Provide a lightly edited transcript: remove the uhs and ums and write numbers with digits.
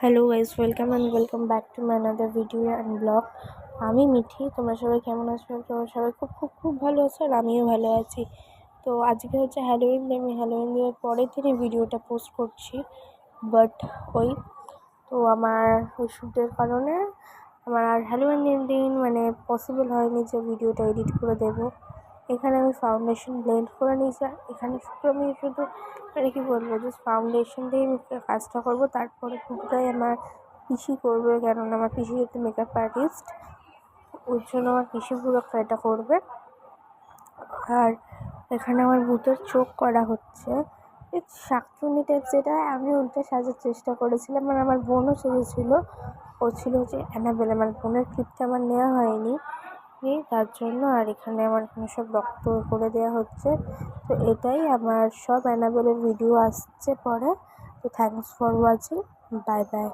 Hello guys, welcome back to my another video and blog. আমি মিঠি। তোমরা সবাই কেমন আছো? তোমরা সবাই খুব খুব খুব ভালো আছো আর আমিও ভালো আছি। তো আজকে হচ্ছে হ্যালোউইন ডে। আমি হ্যালোউইন ডের পরের দিনই ভিডিওটা পোস্ট করছি, বাট ওই তো আমার ওই শ্যুটের কারণে আমার আর হ্যালোউইনের দিন পসিবল হয়নি যে ভিডিওটা এডিট করে দেবো। এখানে আমি ফাউন্ডেশন ব্লেন্ড করে নিয়েছি। এখানে শুধু কী বলবো, জাস্ট ফাউন্ডেশন দিয়ে আমি কাজটা করবো। তারপরে পুরোটাই আমার পিসি করবে, কেননা আমার পিসি হচ্ছে মেকআপ আর্টিস্ট। ওর জন্য আমার পিসি পুরো এটা করবে। আর এখানে আমার ভূতের চোখ করা হচ্ছে, এই শাকচুন্নি টাইপ, যেটা আমি ওইটা সাজার চেষ্টা করেছিলাম। আর আমার বোনও সেজেছিলো, ও ছিল যে অ্যানাবেল। আমার বোনের ক্লিপটা আমার নেওয়া হয়নি তার জন্য। আর এখানে সব রক্ত করে দেওয়া হচ্ছে। তো এটাই আমার সব অ্যানাবেলের ভিডিও আসছে পরে। তো thanks for watching, bye bye.